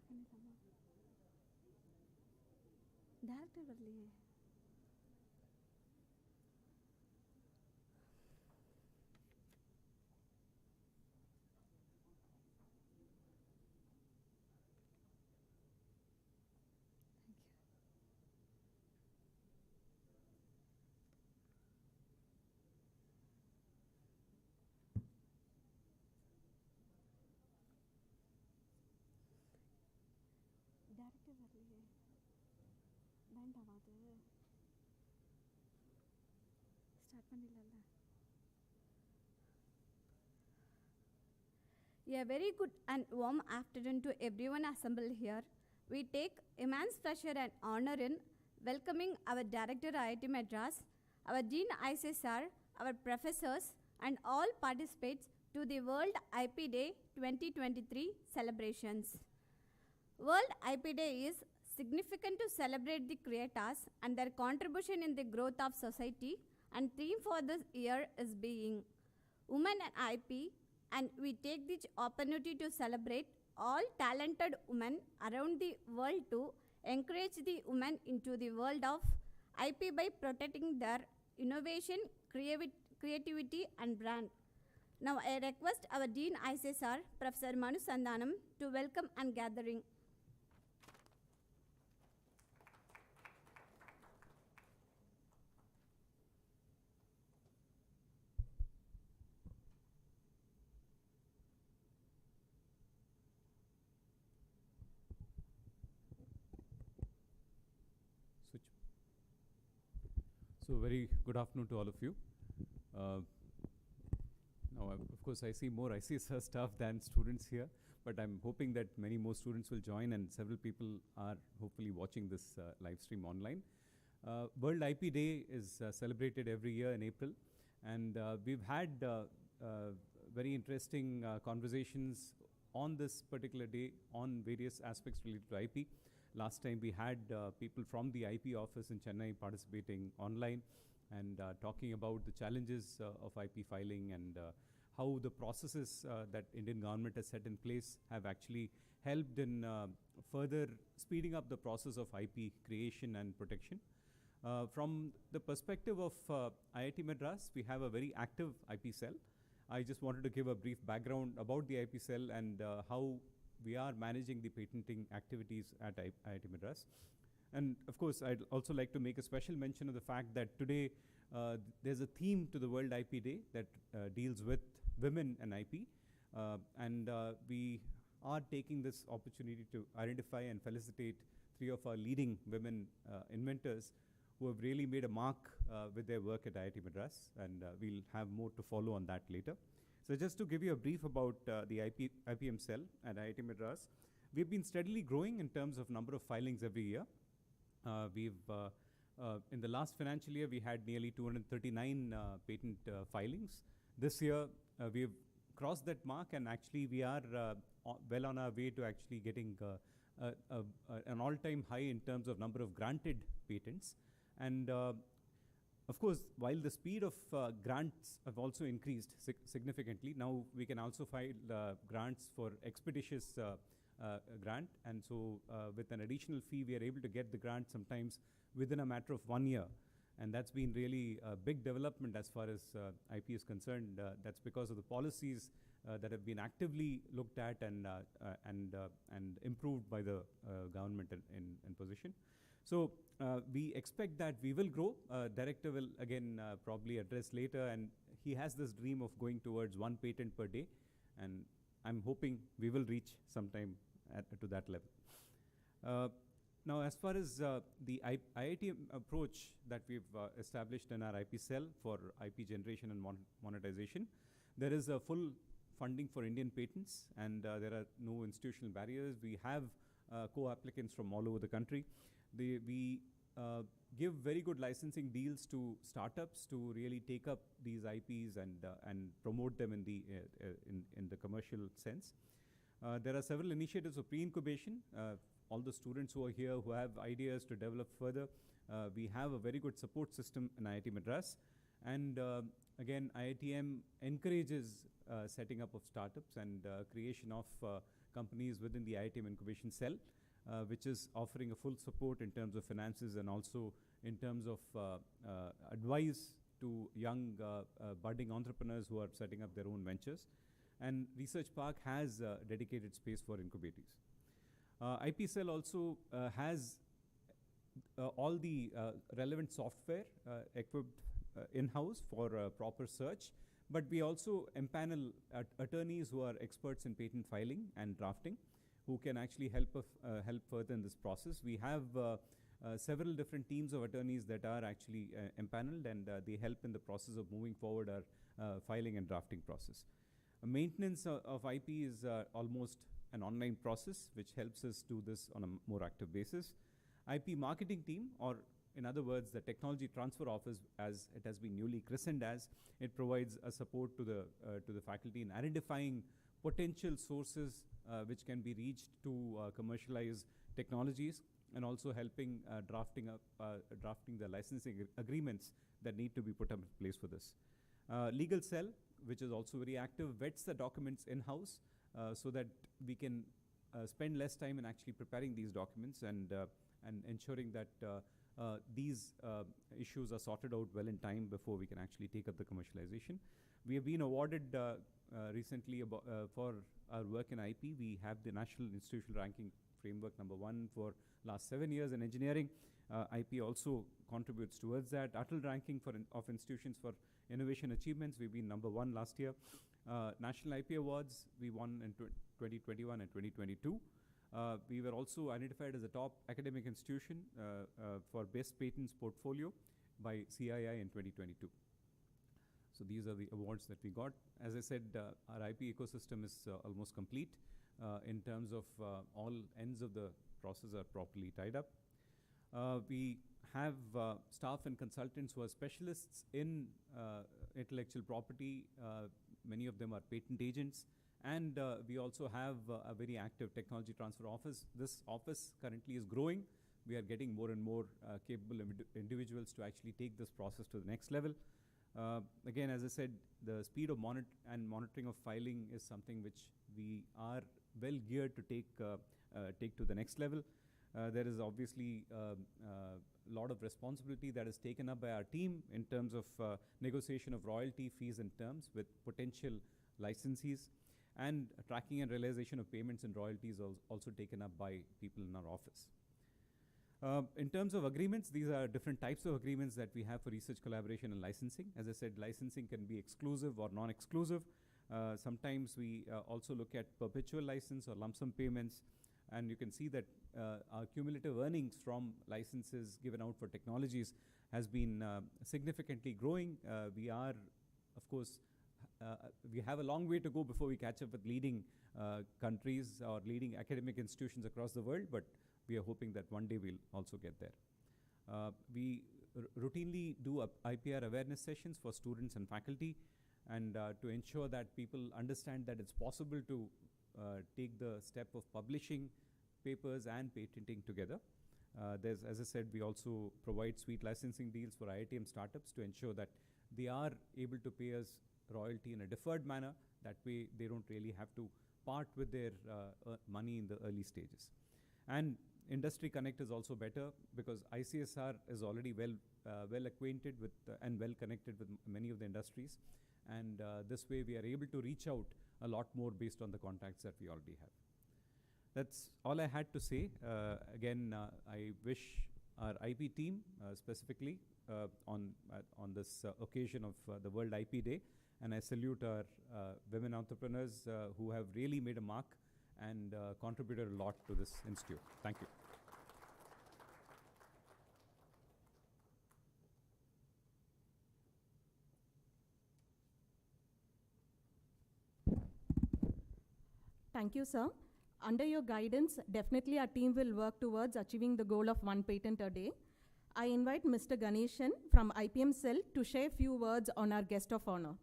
Start करने लगा director बदली है डायरेक्टर बदली है बैंड आवाज़ स्टार्ट करने लगा A very good and warm afternoon to everyone assembled here. We take immense pleasure and honor in welcoming our Director IIT Madras, our Dean IC&SR, our professors, and all participants to the World IP Day 2023 celebrations. World IP Day is significant to celebrate the creators and their contribution in the growth of society, and theme for this year is being Women and IP, and we take this opportunity to celebrate all talented women around the world to encourage the women into the world of IP by protecting their innovation, creativity and brand. Now I request our Dean IC&SR, Professor Manu Sandhanam, to welcome and gathering. So very good afternoon to all of you. Now, of course, I see more IC&SR staff than students here, but I'm hoping that many more students will join and several people are hopefully watching this live stream online. World IP Day is celebrated every year in April, and we've had very interesting conversations on this particular day on various aspects related to IP. Last time we had people from the IP office in Chennai participating online and talking about the challenges of IP filing and how the processes that Indian government has set in place have actually helped in further speeding up the process of IP creation and protection. From the perspective of IIT Madras, we have a very active IP cell. I just wanted to give a brief background about the IP cell and how we are managing the patenting activities at IIT Madras. And of course, I'd also like to make a special mention of the fact that today there's a theme to the World IP Day that deals with women and IP. And we are taking this opportunity to identify and felicitate 3 of our leading women inventors who have really made a mark with their work at IIT Madras. And we'll have more to follow on that later. So just to give you a brief about the IPM cell at IIT Madras, we've been steadily growing in terms of number of filings every year. In the last financial year, we had nearly 239 patent filings. This year, we've crossed that mark, and actually we are well on our way to actually getting an all-time high in terms of number of granted patents. And of course, while the speed of grants have also increased significantly, now we can also file grants for expeditious grant. And so with an additional fee, we are able to get the grant sometimes within a matter of 1 year. And that's been really a big development as far as IP is concerned. That's because of the policies that have been actively looked at and improved by the government in position. So we expect that we will grow. Director will again probably address later, and he has this dream of going towards 1 patent per day, and I'm hoping we will reach sometime to that level. Now, as far as the IITM approach that we've established in our IP cell for IP generation and monetization, there is a full funding for Indian patents, and there are no institutional barriers. We have co-applicants from all over the country. We give very good licensing deals to startups to really take up these IPs and promote them in the commercial sense. There are several initiatives of pre-incubation. All the students who are here who have ideas to develop further, we have a very good support system in IIT Madras. And again, IITM encourages setting up of startups and creation of companies within the IITM Incubation Cell, which is offering a full support in terms of finances and also in terms of advice to young budding entrepreneurs who are setting up their own ventures. And Research Park has dedicated space for incubators. IP Cell also has all the relevant software equipped in-house for proper search, but we also empanel attorneys who are experts in patent filing and drafting, who can actually help further in this process. We have several different teams of attorneys that are actually empaneled, and they help in the process of moving forward our filing and drafting process. Maintenance of IP is almost an online process, which helps us do this on a more active basis. IP marketing team, or in other words, the Technology Transfer Office, as it has been newly christened as, it provides a support to the faculty in identifying potential sources which can be reached to commercialize technologies, and also helping drafting the licensing agreements that need to be put up in place for this. Legal Cell, which is also very active, vets the documents in-house so that we can spend less time in actually preparing these documents and ensuring that these issues are sorted out well in time before we can actually take up the commercialization. We have been awarded recently for our work in IP. We have the National Institutional Ranking Framework #1 for last 7 years in engineering. IP also contributes towards that. Atal ranking of institutions for innovation achievements, we've been #1 last year. National IP Awards, we won in 2021 and 2022. We were also identified as a top academic institution for Best Patents Portfolio by CII in 2022. So these are the awards that we got. As I said, our IP ecosystem is almost complete in terms of all ends of the process are properly tied up. We have staff and consultants who are specialists in intellectual property. Many of them are patent agents. And we also have a very active technology transfer office. This office currently is growing. We are getting more and more capable individuals to actually take this process to the next level. Again, as I said, the speed of monitoring of filing is something which we are well geared to take to the next level. There is obviously a lot of responsibility that is taken up by our team in terms of negotiation of royalty fees and terms with potential licensees, and tracking and realization of payments and royalties also taken up by people in our office. In terms of agreements, these are different types of agreements that we have for research collaboration and licensing. As I said, licensing can be exclusive or non-exclusive. Sometimes we also look at perpetual license or lump sum payments, and you can see that our cumulative earnings from licenses given out for technologies has been significantly growing. We are, of course, we have a long way to go before we catch up with leading countries or leading academic institutions across the world, but we are hoping that one day we'll also get there. We routinely do IPR awareness sessions for students and faculty, and to ensure that people understand that it's possible to take the step of publishing papers and patenting together. As I said, we also provide sweet licensing deals for IITM startups to ensure that they are able to pay us royalty in a deferred manner. That way they don't really have to part with their money in the early stages. And Industry Connect is also better because IC&SR is already well acquainted with and well connected with many of the industries. And this way we are able to reach out a lot more based on the contacts that we already have. That's all I had to say. Again, I wish our IP team specifically on this occasion of the World IP Day, and I salute our women entrepreneurs who have really made a mark and contributed a lot to this institute. Thank you. Thank you, sir. Under your guidance, definitely our team will work towards achieving the goal of 1 patent a day. I invite Mr. Ganeshan from IPM Cell to share a few words on our guest of honor.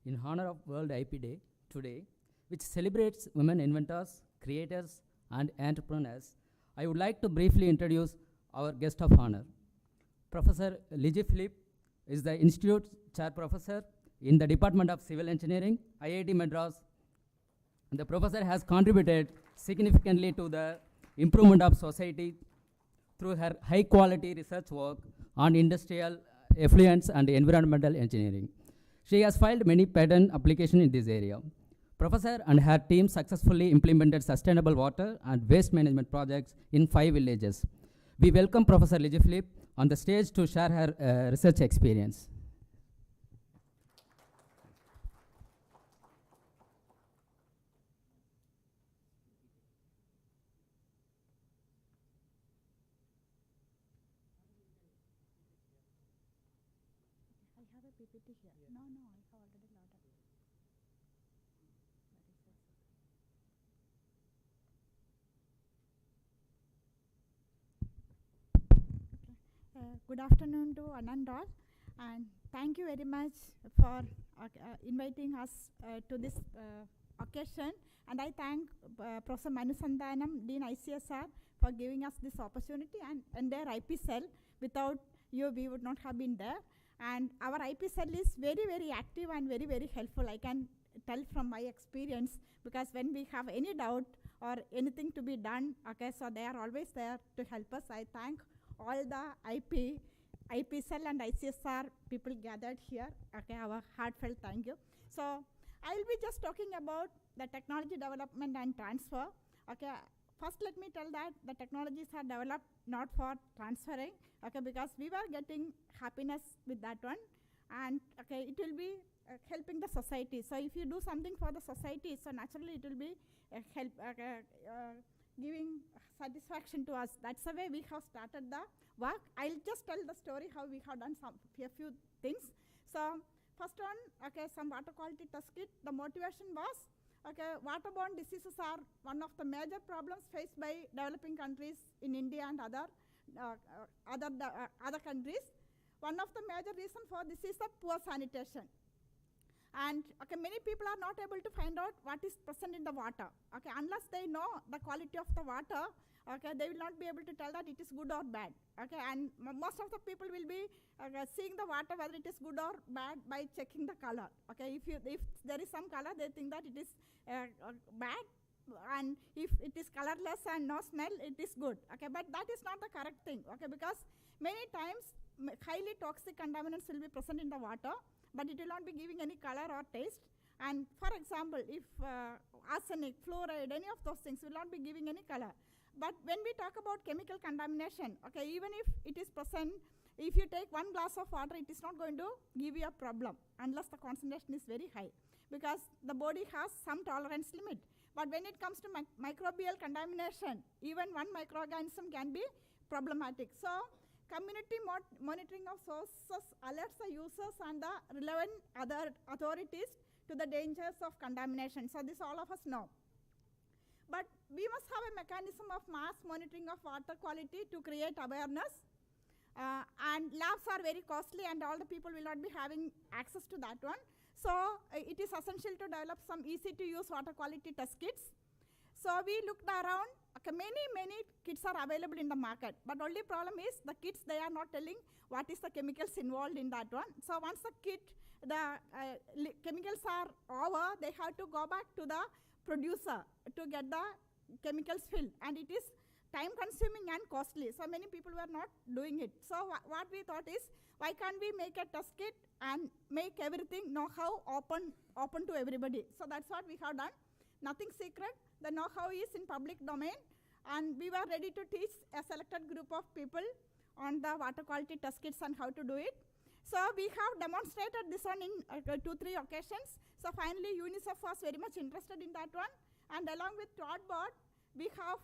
In honor of World IP Day today, which celebrates women inventors, creators, and entrepreneurs, I would like to briefly introduce our guest of honor. Professor Liji Philip is the Institute Chair Professor in the Department of Civil Engineering, IIT Madras. The professor has contributed significantly to the improvement of society through her high-quality research work on industrial effluents and environmental engineering. She has filed many patent applications in this area. Professor and her team successfully implemented sustainable water and waste management projects in 5 villages. We welcome Professor Liji Philip on the stage to share her research experience. I have a PPT here. No, I have already loaded. Good afternoon to Anandal, and thank you very much for inviting us to this occasion. And I thank Professor Manusandhanam, Dean IC&SR, for giving us this opportunity, and their IP cell. Without you, we would not have been there. And our IP cell is very, very active and very, very helpful. I can tell from my experience, because when we have any doubt or anything to be done, okay, so they are always there to help us. I thank all the IP cell and IC&SR people gathered here. Okay, our heartfelt thank you. So I will be just talking about the technology development and transfer. Okay, first let me tell that the technologies are developed not for transferring, okay, because we were getting happiness with that one, and okay, it will be helping the society. So if you do something for the society, so naturally it will be giving satisfaction to us. That's the way we have started the work. I'll just tell the story how we have done a few things. So first one, okay, some water quality test kit. The motivation was, okay, waterborne diseases are one of the major problems faced by developing countries in India and other countries. One of the major reasons for this is the poor sanitation. And okay, many people are not able to find out what is present in the water. Okay, unless they know the quality of the water, okay, they will not be able to tell that it is good or bad. Okay, and most of the people will be seeing the water whether it is good or bad by checking the color. Okay, if there is some color, they think that it is bad, and if it is colorless and no smell, it is good. Okay, but that is not the correct thing. Okay, because many times highly toxic contaminants will be present in the water, but it will not be giving any color or taste. And for example, if arsenic, fluoride, any of those things will not be giving any color. But when we talk about chemical contamination, okay, even if it is present, if you take 1 glass of water, it is not going to give you a problem unless the concentration is very high, because the body has some tolerance limit. But when it comes to microbial contamination, even 1 microorganism can be problematic. So community monitoring of sources alerts the users and the relevant other authorities to the dangers of contamination. So this all of us know. But we must have a mechanism of mass monitoring of water quality to create awareness. And labs are very costly, and all the people will not be having access to that one. So it is essential to develop some easy-to-use water quality test kits. So we looked around. Okay, many kits are available in the market, but only problem is the kits, they are not telling what is the chemicals involved in that one. So once the chemicals are over, they have to go back to the producer to get the chemicals filled, and it is time consuming and costly. So many people were not doing it. So what we thought is, why can't we make a test kit and make everything know-how open to everybody? So that's what we have done. Nothing secret. The know-how is in public domain, and we were ready to teach a selected group of people on the water quality test kits and how to do it. So we have demonstrated this one in 2-3 occasions. So finally UNICEF was very much interested in that one, and along with Todd Board, we have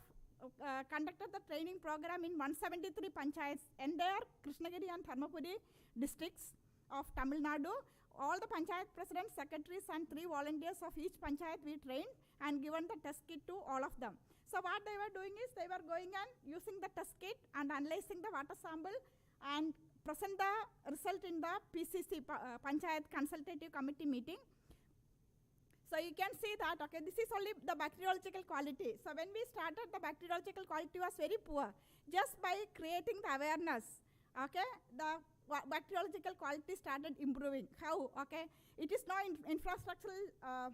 conducted the training program in 173 panchayats, entire Krishnagiri and Dharmapuri districts of Tamil Nadu. All the panchayat presidents, secretaries, and 3 volunteers of each panchayat we trained and given the test kit to all of them. So what they were doing is, they were going and using the test kit and analyzing the water sample and present the result in the PCC, Panchayat Consultative Committee meeting. So you can see that, okay, this is only the bacteriological quality. So when we started, the bacteriological quality was very poor. Just by creating the awareness, okay, the bacteriological quality started improving. How? Okay, it is no infrastructural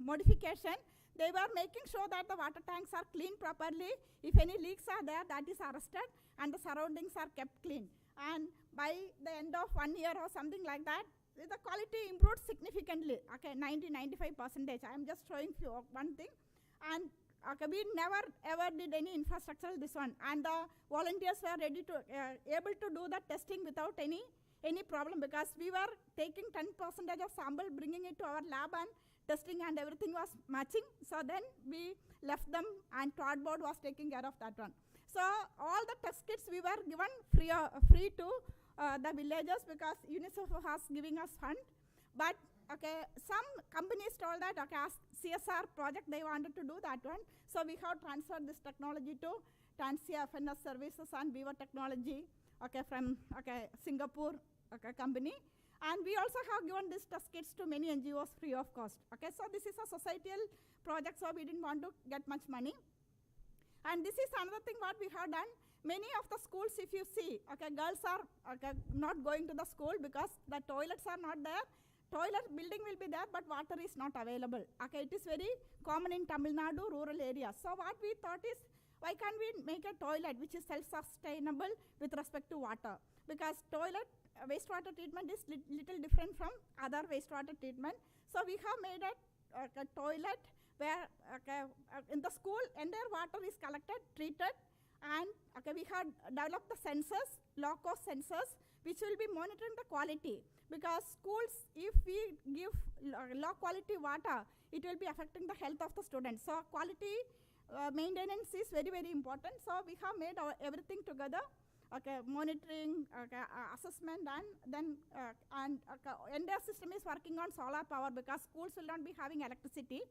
modification. They were making sure that the water tanks are cleaned properly. If any leaks are there, that is arrested, and the surroundings are kept clean. And by the end of 1 year or something like that, the quality improved significantly. Okay, 90–95%. I am just showing you one thing. And okay, we never ever did any infrastructural this one. And the volunteers were ready to, able to do the testing without any problem, because we were taking 10% of sample, bringing it to our lab and testing, and everything was matching. So then we left them, and Todd board was taking care of that one. So all the test kits we were given free to the villagers, because UNICEF was giving us fund. But okay, some companies told that, okay, as CSR project they wanted to do that one. So we have transferred this technology to Tansia FNS Services and Beaver Technology, okay, from Singapore company. And we also have given these test kits to many NGOs free of cost. Okay, so this is a societal project, so we didn't want to get much money. And this is another thing what we have done. Many of the schools, if you see, okay, girls are not going to the school because the toilets are not there. Toilet building will be there, but water is not available. Okay, it is very common in Tamil Nadu rural areas. So what we thought is, why can't we make a toilet which is self-sustainable with respect to water? Because toilet wastewater treatment is little different from other wastewater treatment. So we have made a toilet where in the school entire water is collected, treated, and we have developed the sensors, low-cost sensors, which will be monitoring the quality. Because schools, if we give low-quality water, it will be affecting the health of the students. So quality maintenance is very, very important. So we have made everything together. Okay, monitoring, assessment, and then entire system is working on solar power, because schools will not be having electricity,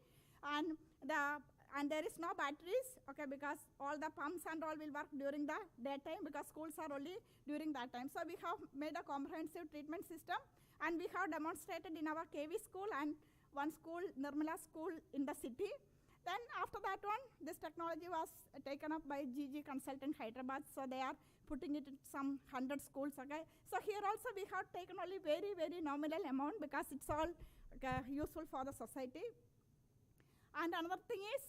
and there is no batteries, okay, because all the pumps and all will work during the daytime, because schools are only during that time. So we have made a comprehensive treatment system, and we have demonstrated in our KV school and one school, Nirmala school in the city. Then after that one, this technology was taken up by GG Consultant Hyderabad, so they are putting it in some 100 schools, okay. So here also we have taken only very, very nominal amount, because it's all useful for the society. And another thing is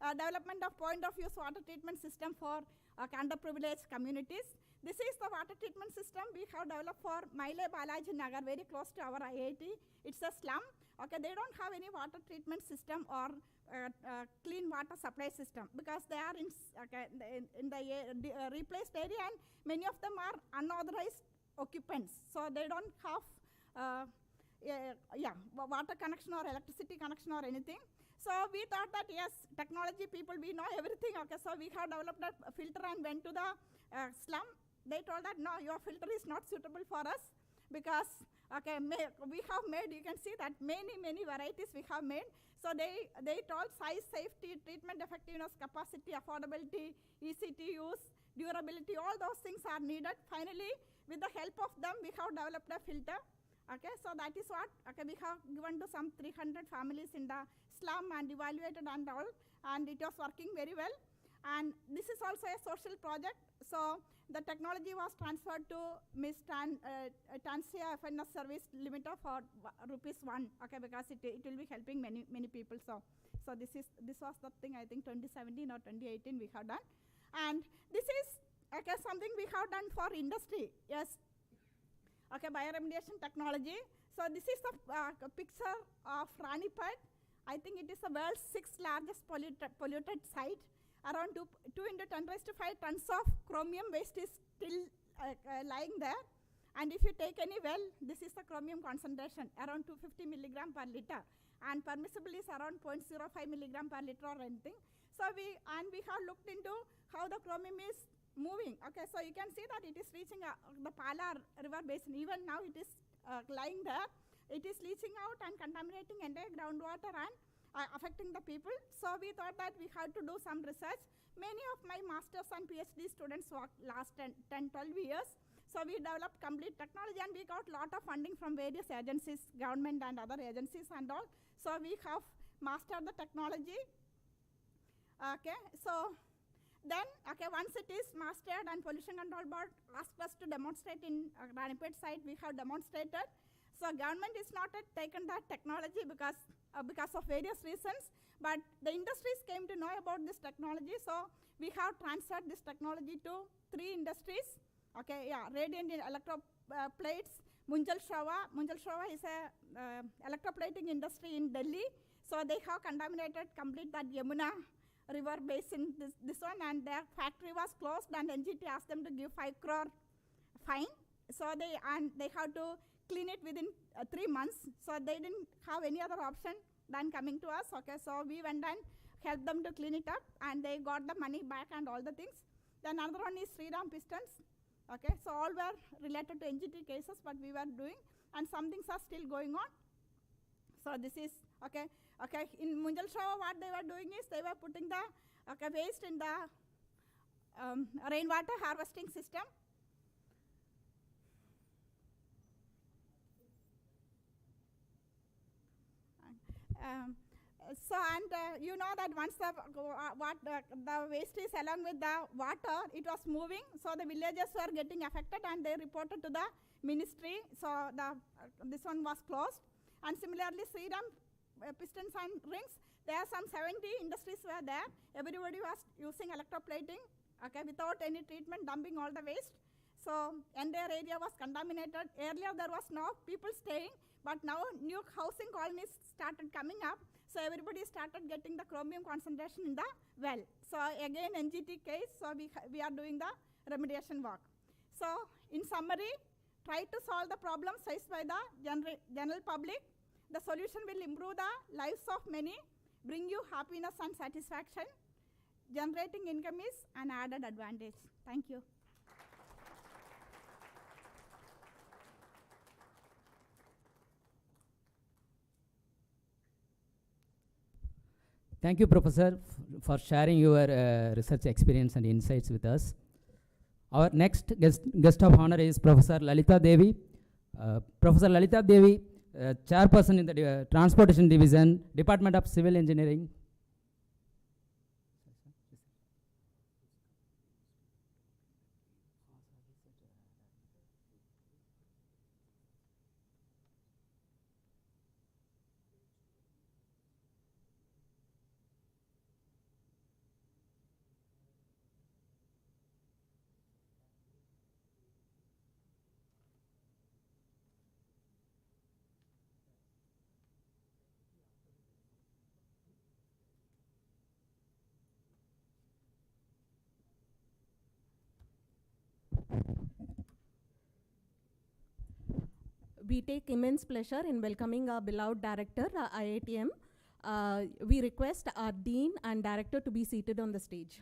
development of point-of-use water treatment system for underprivileged communities. This is the water treatment system we have developed for Maile Balaji Nagar, very close to our IIT. It's a slum. Okay, they don't have any water treatment system or clean water supply system, because they are in the replaced area, and many of them are unauthorized occupants. So they don't have water connection or electricity connection or anything. So we thought that, yes, technology people, we know everything. Okay, so we have developed a filter and went to the slum. They told that, no, your filter is not suitable for us, because we have made, you can see that many varieties we have made. So they told size, safety, treatment effectiveness, capacity, affordability, easy to use, durability, all those things are needed. Finally, with the help of them, we have developed a filter. Okay, so that is what we have given to some 300 families in the slum and evaluated and all, and it was working very well. And this is also a social project. So the technology was transferred to Ms. Tansia FNS Service Limited for ₹1, okay, because it will be helping many people. So this was the thing, I think 2017 or 2018 we have done. And this is something we have done for industry. Yes. Okay, bioremediation technology. So this is the picture of Ranipet. I think it is the world's 6th largest polluted site. Around 2 into 10 raised to 5 tons of chromium waste is still lying there. And if you take any well, this is the chromium concentration, around 250 milligram per liter. And permissible is around 0.05 milligram per liter or anything. So we have looked into how the chromium is moving. Okay, so you can see that it is reaching the Palar river basin. Even now it is lying there. It is leaching out and contaminating entire groundwater and affecting the people. So we thought that we had to do some research. Many of my masters and PhD students worked last 10–12 years. So we developed complete technology, and we got a lot of funding from various agencies, government and other agencies and all. So we have mastered the technology. Okay, so then, once it is mastered and Pollution Control Board asked us to demonstrate in Ranipet site, we have demonstrated. So government is not yet taken that technology because of various reasons, but the industries came to know about this technology. So we have transferred this technology to 3 industries. Okay, yeah, radiant electroplates, Munjal Shrawa. Munjal Shrawa is a electroplating industry in Delhi. So they have contaminated complete that Yamuna river basin, this one, and their factory was closed, and NGT asked them to give 5 crore fine. So they have to clean it within 3 months. So they didn't have any other option than coming to us. Okay, so we went and helped them to clean it up, and they got the money back and all the things. Then another one is Sriram Pistons. Okay, so all were related to NGT cases, but we were doing, and some things are still going on. So this is, okay, in Munjal Shrawa, what they were doing is they were putting the waste in the rainwater harvesting system. You know that once the waste is along with the water, it was moving, so the villages were getting affected, and they reported to the ministry. So this one was closed. And similarly, Sriram Pistons and Rings, there are some 70 industries were there. Everybody was using electroplating, okay, without any treatment, dumping all the waste. So entire area was contaminated. Earlier there was no people staying, but now new housing colonies started coming up. So everybody started getting the chromium concentration in the well. So again, NGT case, so we are doing the remediation work. So in summary, try to solve the problems faced by the general public. The solution will improve the lives of many, bring you happiness and satisfaction. Generating income is an added advantage. Thank you. Thank you, Professor, for sharing your research experience and insights with us. Our next guest of honor is Professor Lalita Devi. Professor Lalita Devi, chairperson in the Transportation Division, Department of Civil Engineering. We take immense pleasure in welcoming our beloved director, IITM. We request our dean and director to be seated on the stage.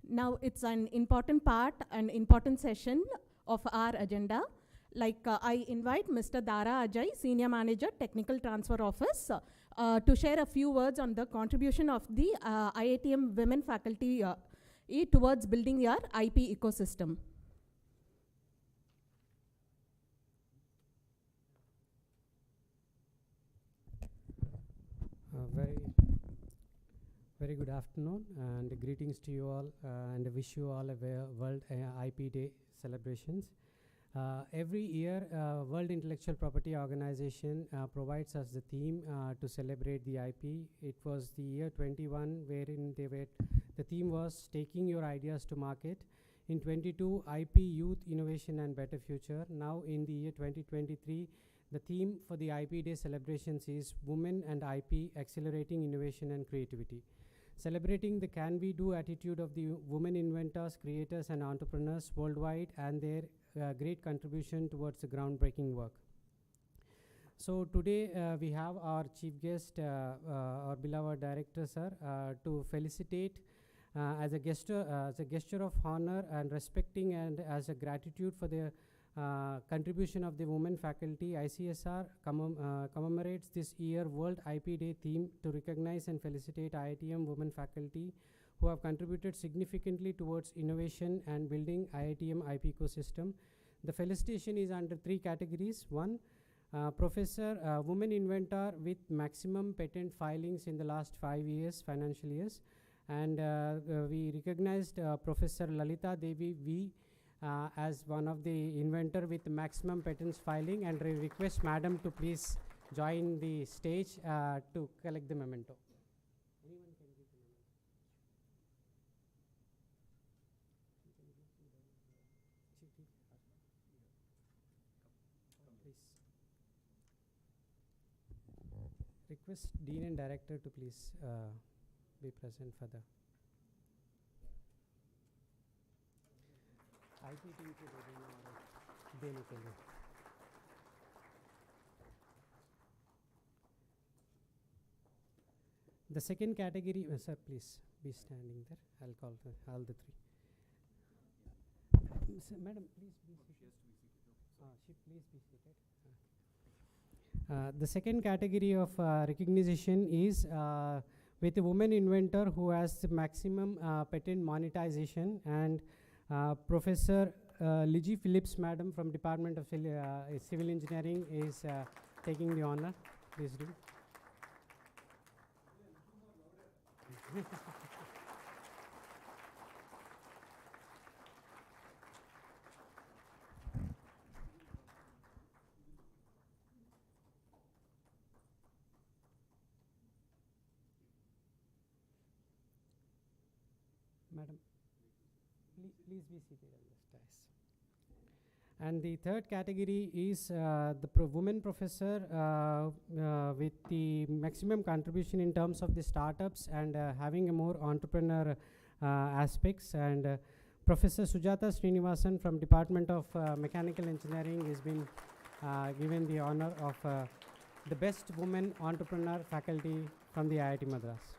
Now it's an important part, an important session of our agenda. I invite Mr. Dara Ajay, Senior Manager, Technical Transfer Office, to share a few words on the contribution of the IITM Women Faculty towards building your IP ecosystem. Very good afternoon, and greetings to you all, and wish you all a World IP Day celebrations. Every year, World Intellectual Property Organization provides us the theme to celebrate the IP. It was the year 21, wherein the theme was taking your ideas to market. In 22, IP, Youth, Innovation and Better Future. Now in the year 2023, the theme for the IP Day celebrations is Women and IP, Accelerating Innovation and Creativity. Celebrating the can-we-do attitude of the women inventors, creators and entrepreneurs worldwide, and their great contribution towards the groundbreaking work. So today we have our chief guest, our beloved director, sir, to felicitate as a gesture of honor and respecting and as a gratitude for the contribution of the women faculty, IC&SR commemorates this year World IP Day theme to recognize and felicitate IITM women faculty who have contributed significantly towards innovation and building IITM IP ecosystem. The felicitation is under 3 categories. 1, Professor Women Inventor with maximum patent filings in the last 5 years, financial years. And we recognized Professor Lalita Devi V as one of the inventor with maximum patents filing, and request Madam to please join the stage to collect the memento. Anyone can give the memento. Please. Request Dean and Director to please be present for the IP team के देने के लिए. The second category, sir, please be standing there. I'll call all the 3. Madam, please be seated. She please be seated. The second category of recognition is with a woman inventor who has the maximum patent monetization, and Professor Liji Phillips Madam from Department of Civil Engineering is taking the honor. Please do. Madam, please be seated on this dais. And the third category is the women professor with the maximum contribution in terms of the startups and having a more entrepreneur aspects. And Professor Sujata Srinivasan from Department of Mechanical Engineering has been given the honor of the best woman entrepreneur faculty from the IIT Madras.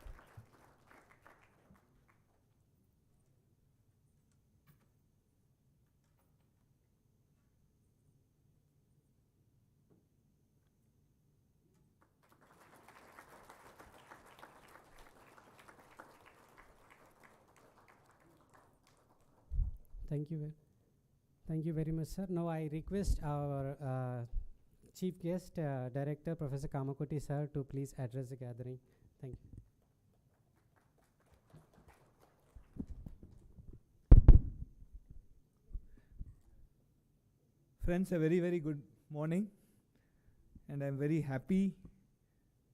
Thank you very much, sir. Now I request our chief guest, Director Professor Kamakoti sir, to please address the gathering. Thank you. Friends, a very, very good morning, and I'm very happy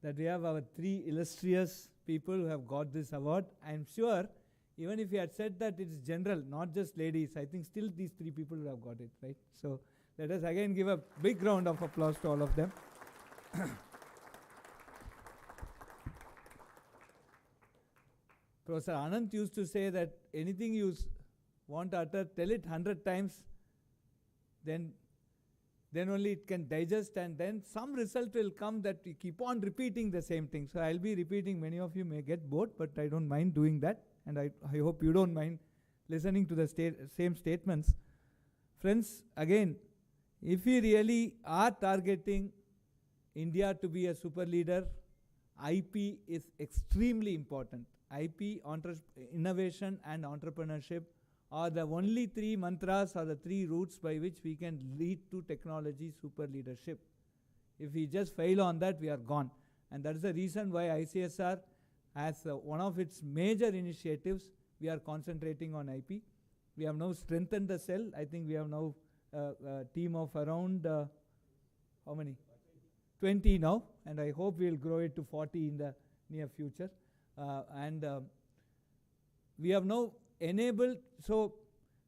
that we have our 3 illustrious people who have got this award. I'm sure even if we had said that it's general, not just ladies, I think still these 3 people would have got it, right? So let us again give a big round of applause to all of them. Professor Anand used to say that anything you want to utter, tell it 100 times, then only it can digest, and then some result will come that we keep on repeating the same thing. So I'll be repeating, many of you may get bored, but I don't mind doing that. And I hope you don't mind listening to the same statements. Friends, again, if we really are targeting India to be a super leader, IP is extremely important. IP, innovation and entrepreneurship are the only 3 mantras or the 3 routes by which we can lead to technology super leadership. If we just fail on that, we are gone. And that is the reason why IC&SR, as one of its major initiatives, we are concentrating on IP. We have now strengthened the cell. I think we have now a team of around, how many? 20 now, and I hope we will grow it to 40 in the near future. We have now enabled, so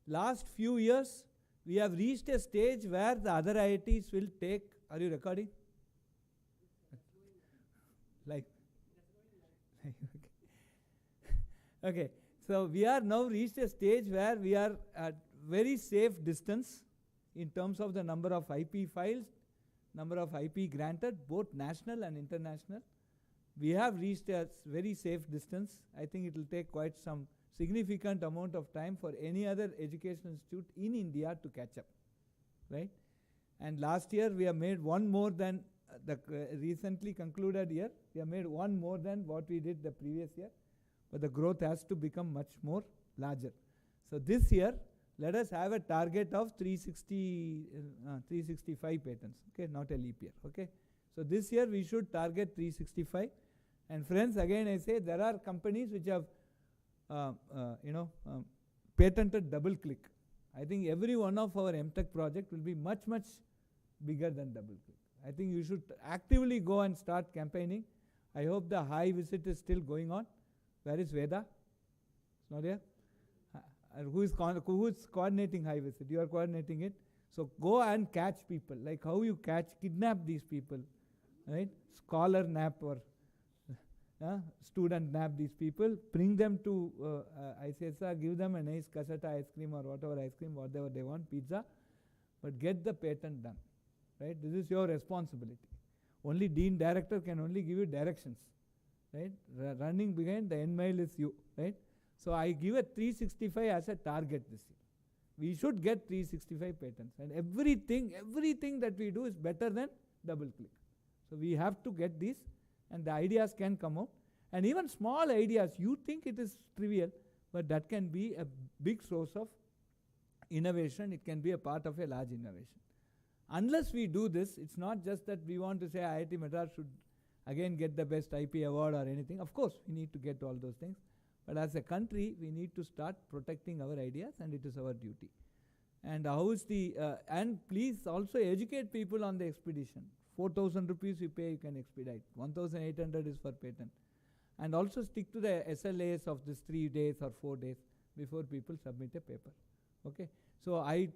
last few years, we have reached a stage where the other IITs will take, are you recording? Like, okay, so we are now reached a stage where we are at very safe distance in terms of the number of IP files, number of IP granted, both national and international. We have reached a very safe distance. I think it will take quite some significant amount of time for any other educational institute in India to catch up, right? And last year we have made one more than the recently concluded year. We have made one more than what we did the previous year, but the growth has to become much more larger. So this year, let us have a target of 365 patents, okay, not a leap year, okay. So this year we should target 365. And friends, again I say, there are companies which have, patented double click. I think every one of our MTech project will be much, much bigger than double click. I think you should actively go and start campaigning. I hope the high visit is still going on. Where is Veda? It's not here? Who is coordinating high visit? You are coordinating it. So go and catch people, like how you kidnap these people, right? Scholar nap or student nap these people, bring them to IC&SR, give them a nice cassata ice cream or whatever ice cream, whatever they want, pizza, but get the patent done, right? This is your responsibility. Only Dean Director can only give you directions, right? Running behind the end mile is you, right? So I give a 365 as a target this year. We should get 365 patents, and everything that we do is better than double click. So we have to get these, and the ideas can come out. And even small ideas, you think it is trivial, but that can be a big source of innovation. It can be a part of a large innovation. Unless we do this, it's not just that we want to say IIT Madras should again get the best IP award or anything. Of course, we need to get all those things. But as a country, we need to start protecting our ideas, and it is our duty. And how is and please also educate people on the expedition. 4,000 rupees you pay, you can expedite. 1,800 is for patent. And also stick to the SLAs of this 3 days or 4 days before people submit a paper. Okay. So I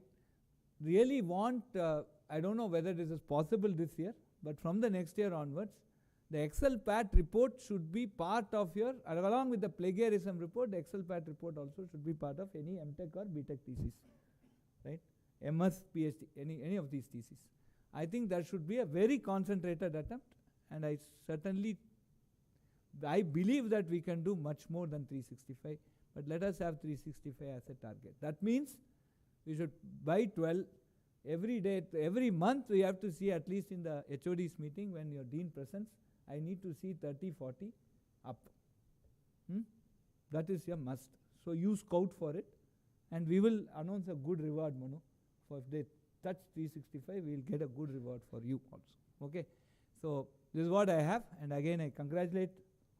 really want, I don't know whether this is possible this year, but from the next year onwards, the ExcelPAT report should be part of your, along with the plagiarism report, the ExcelPAT report also should be part of any MTech or BTech thesis, right? MS, PhD, any of these theses. I think there should be a very concentrated attempt, and I believe that we can do much more than 365, but let us have 365 as a target. That means we should, by 12, every day, every month we have to see, at least in the HOD's meeting when your dean presents, I need to see 30, 40 up. That is a must. So you scout for it, and we will announce a good reward, Manu. For if they touch 365, we will get a good reward for you also. Okay. So this is what I have, and again I congratulate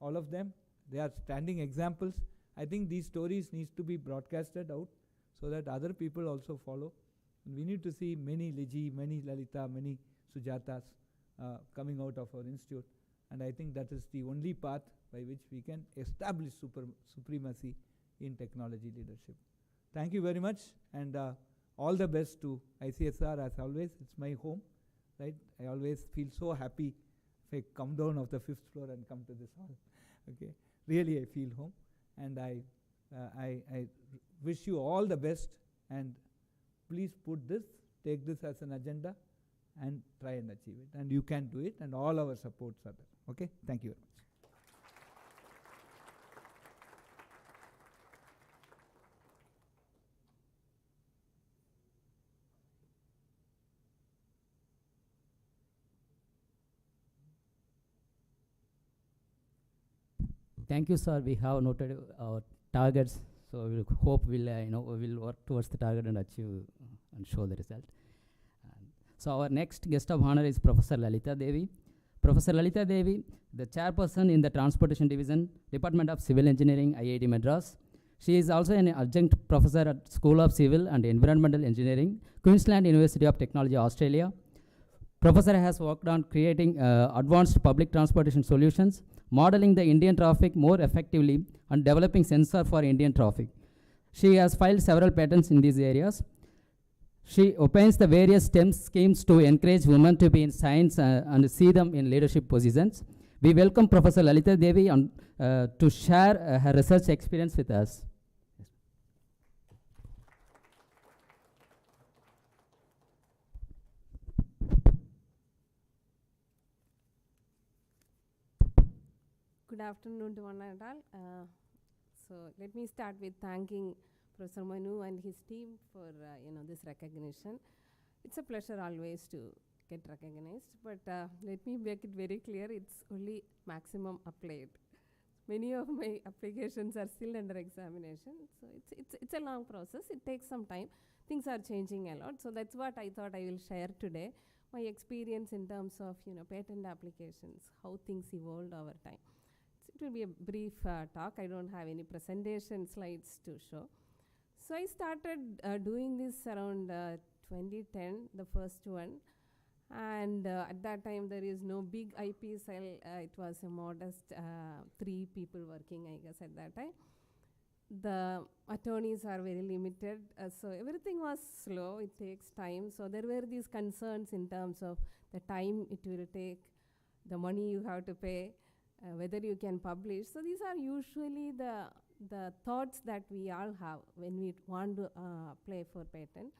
all of them. They are standing examples. I think these stories need to be broadcasted out so that other people also follow. And we need to see many Liji, many Lalita, many Sujatas coming out of our institute. And I think that is the only path by which we can establish supremacy in technology leadership. Thank you very much, and all the best to IC&SR as always. It's my home, right? I always feel so happy if I come down off the 5th floor and come to this hall. Okay, really I feel home, and I wish you all the best, and please take this as an agenda and try and achieve it. And you can do it, and all our supports are there. Okay, thank you very much. Thank you, sir. We have noted our targets, so we hope we will work towards the target and achieve and show the result. So our next guest of honor is Professor Lalita Devi. Professor Lalita Devi, the chairperson in the Transportation Division, Department of Civil Engineering, IIT Madras. She is also an adjunct professor at School of Civil and Environmental Engineering, Queensland University of Technology, Australia. Professor has worked on creating advanced public transportation solutions, modeling the Indian traffic more effectively, and developing sensor for Indian traffic. She has filed several patents in these areas. She opens the various STEM schemes to encourage women to be in science and see them in leadership positions. We welcome Professor Lalita Devi to share her research experience with us. Good afternoon to one and all. So let me start with thanking Professor Manu and his team for this recognition. It's a pleasure always to get recognized, but let me make it very clear, it's only maximum applied. Many of my applications are still under examination, so it's a long process. It takes some time. Things are changing a lot, so that's what I thought I will share today. My experience in terms of patent applications, how things evolved over time. It will be a brief talk. I don't have any presentation slides to show. So I started doing this around 2010, the first one. And at that time, there is no big IP cell. It was a modest 3 people working, I guess, at that time. The attorneys are very limited, so everything was slow. It takes time. So there were these concerns in terms of the time it will take, the money you have to pay, whether you can publish. So these are usually the thoughts that we all have when we want to apply for patent.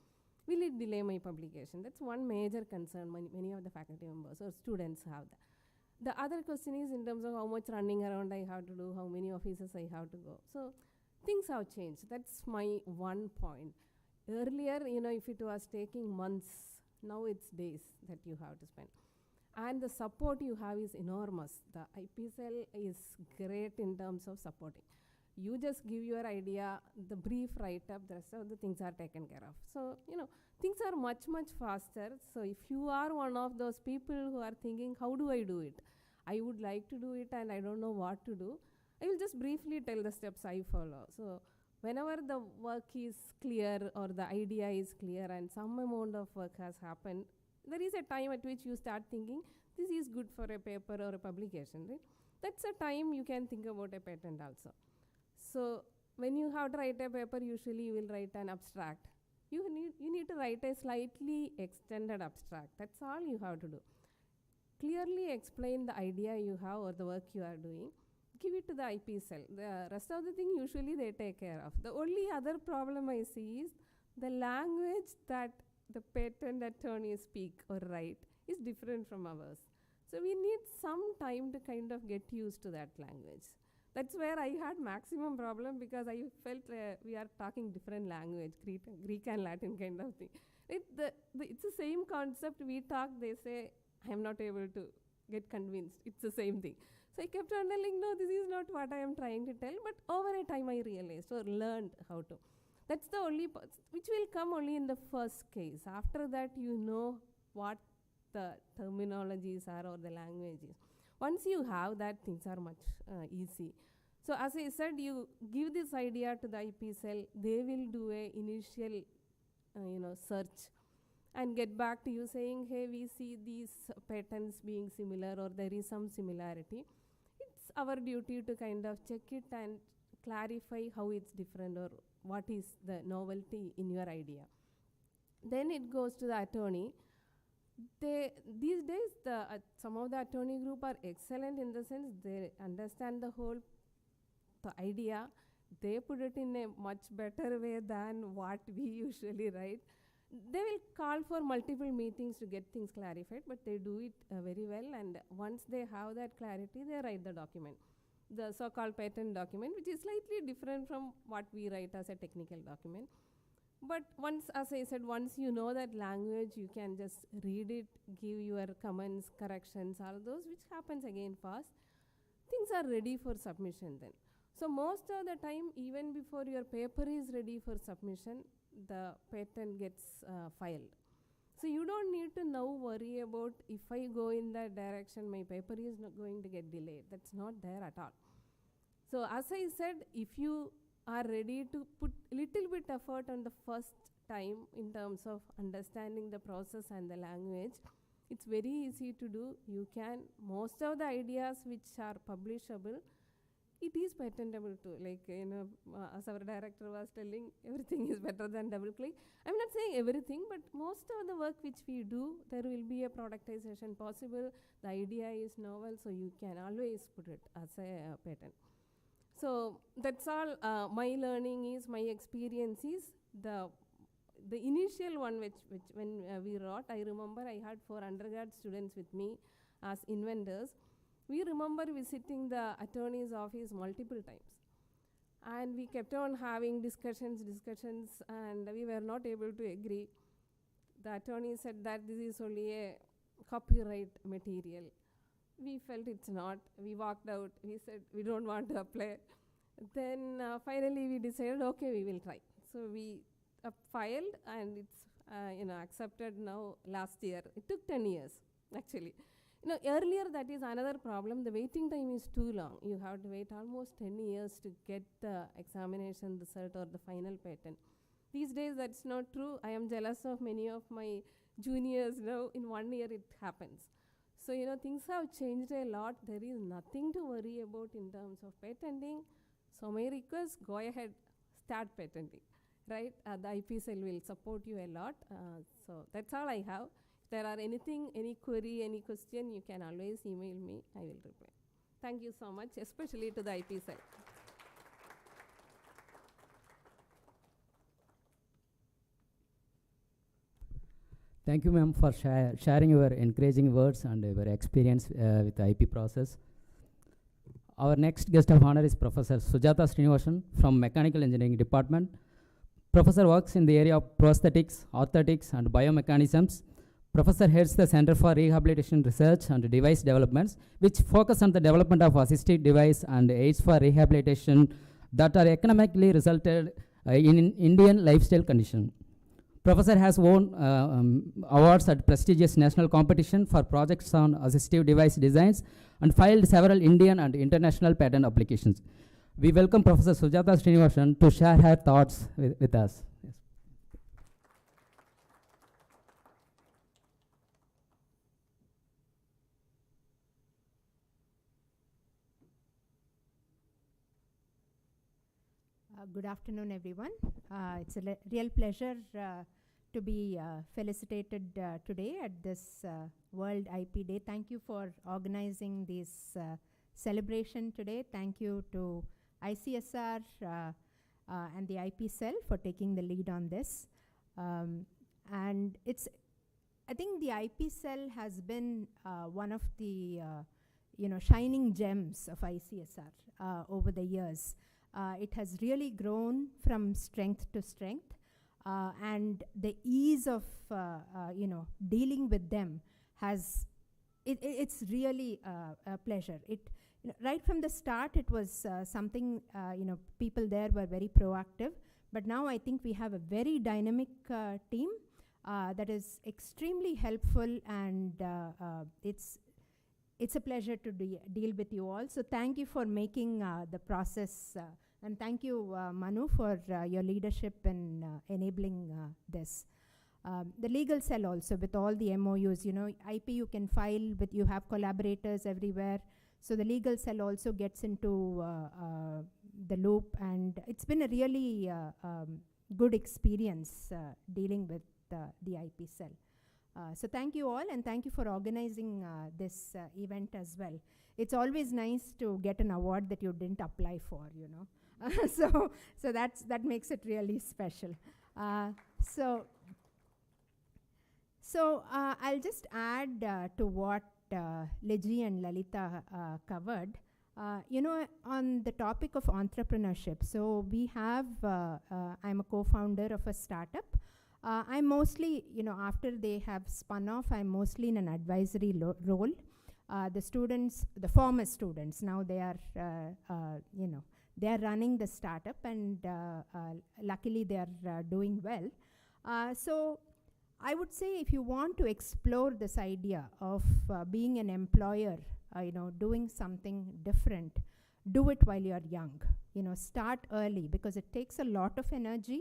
Will it delay my publication? That's one major concern many of the faculty members or students have that. The other question is in terms of how much running around I have to do, how many offices I have to go. So things have changed. That's my one point. Earlier, if it was taking months, now it's days that you have to spend. And the support you have is enormous. The IP cell is great in terms of supporting. You just give your idea, the brief write-up, the rest of the things are taken care of. So, things are much, much faster. So if you are one of those people who are thinking, how do I do it? I would like to do it and I don't know what to do. I will just briefly tell the steps I follow. So whenever the work is clear or the idea is clear and some amount of work has happened, there is a time at which you start thinking, this is good for a paper or a publication, right? That's a time you can think about a patent also. So when you have to write a paper, usually you will write an abstract. You need to write a slightly extended abstract. That's all you have to do. Clearly explain the idea you have or the work you are doing. Give it to the IP cell. The rest of the thing usually they take care of. The only other problem I see is the language that the patent attorneys speak or write is different from ours. So we need some time to kind of get used to that language. That's where I had maximum problem because I felt we are talking different language, Greek and Latin kind of thing. It's the same concept we talk, they say, I am not able to get convinced. It's the same thing. So I kept on telling, no, this is not what I am trying to tell, but over a time I realized or learned how to. That's the only part, which will come only in the first case. After that, you know what the terminologies are or the languages. Once you have that, things are much easy. So as I said, you give this idea to the IP cell, they will do a initial search and get back to you saying, hey, we see these patterns being similar or there is some similarity. It's our duty to kind of check it and clarify how it's different or what is the novelty in your idea. Then it goes to the attorney. These days, some of the attorney group are excellent in the sense they understand the idea. They put it in a much better way than what we usually write. They will call for multiple meetings to get things clarified, but they do it very well. And once they have that clarity, they write the document, the so-called patent document, which is slightly different from what we write as a technical document. But once, as I said, once you know that language, you can just read it, give your comments, corrections, all those, which happens again fast. Things are ready for submission then. So most of the time, even before your paper is ready for submission, the patent gets filed. So you don't need to now worry about if I go in that direction, my paper is not going to get delayed. That's not there at all. So as I said, if you are ready to put little bit effort on the first time in terms of understanding the process and the language, it's very easy to do. You can, most of the ideas which are publishable, it is patentable too. Like, as our director was telling, everything is better than double click. I'm not saying everything, but most of the work which we do, there will be a productization possible. The idea is novel, so you can always put it as a patent. So that's all my learning is, my experience is. The initial one which when we wrote, I remember I had 4 undergrad students with me as inventors. We remember visiting the attorney's office multiple times. And we kept on having discussions, and we were not able to agree. The attorney said that this is only a copyright material. We felt it's not. We walked out. We said we don't want to apply. Then finally we decided, okay, we will try. So we filed, and it's accepted now last year. It took 10 years, actually. Earlier, that is another problem. The waiting time is too long. You have to wait almost 10 years to get the examination result or the final patent. These days, that's not true. I am jealous of many of my juniors now. In 1 year, it happens. So, things have changed a lot. There is nothing to worry about in terms of patenting. So, my request, go ahead, start patenting, right? The IP cell will support you a lot. So, that's all I have. If there are any query, any question, you can always email me. I will reply. Thank you so much, especially to the IP cell. Thank you, ma'am, for sharing your encouraging words and your experience with the IP process. Our next guest of honor is Professor Sujata Srinivasan from Mechanical Engineering Department. Professor works in the area of prosthetics, orthotics, and biomechanisms. Professor heads the Center for Rehabilitation Research and Device Developments, which focus on the development of assistive device and aids for rehabilitation that are economically resulted in Indian lifestyle condition. Professor has won awards at prestigious national competition for projects on assistive device designs and filed several Indian and international patent applications. We welcome Professor Sujata Srinivasan to share her thoughts with us. Yes. Good afternoon, everyone. It's a real pleasure to be felicitated today at this World IP Day. Thank you for organizing this celebration today. Thank you to IC&SR and the IP cell for taking the lead on this. And I think the IP cell has been one of the shining gems of IC&SR over the years. It has really grown from strength to strength, and the ease of dealing with them it's really a pleasure. Right from the start, it was something people there were very proactive, but now I think we have a very dynamic team that is extremely helpful, and it's a pleasure to deal with you all. So thank you for making the process, and thank you, Manu, for your leadership in enabling this. The legal cell also, with all the MOUs, IP you can file with, you have collaborators everywhere. So the legal cell also gets into the loop, and it's been a really good experience dealing with the IP cell. So thank you all, and thank you for organizing this event as well. It's always nice to get an award that you didn't apply for, so that makes it really special. So I'll just add to what Liji and Lalita covered. On the topic of entrepreneurship, so we have, I'm a co-founder of a startup. I'm mostly, after they have spun off, I'm mostly in an advisory role. The former students, now they are, they are running the startup, and luckily they are doing well. So I would say, if you want to explore this idea of being an employer, doing something different, do it while you're young. Start early, because it takes a lot of energy.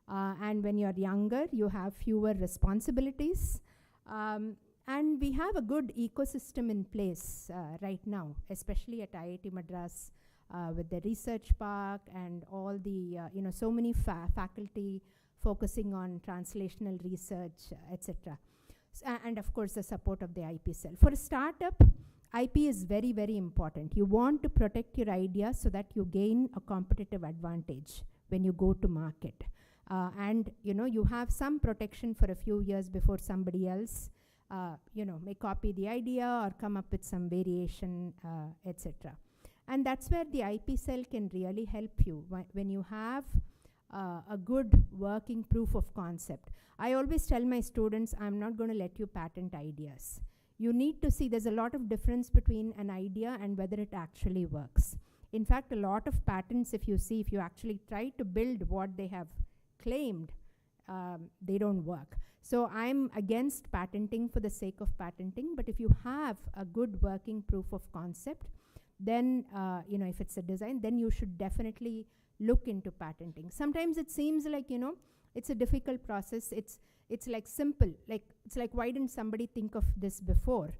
And when you're younger, you have fewer responsibilities. And we have a good ecosystem in place right now, especially at IIT Madras with the research park and all the, so many faculty focusing on translational research, etc. And of course, the support of the IP cell. For a startup, IP is very, very important. You want to protect your idea so that you gain a competitive advantage when you go to market. And you have some protection for a few years before somebody else may copy the idea or come up with some variation, etc. And that's where the IP cell can really help you. When you have a good working proof of concept. I always tell my students, I'm not going to let you patent ideas. You need to see there's a lot of difference between an idea and whether it actually works. In fact, a lot of patents, if you actually try to build what they have claimed, they don't work. So I'm against patenting for the sake of patenting, but if you have a good working proof of concept, then, if it's a design, then you should definitely look into patenting. Sometimes it seems like, it's a difficult process. It's like simple. It's like, why didn't somebody think of this before?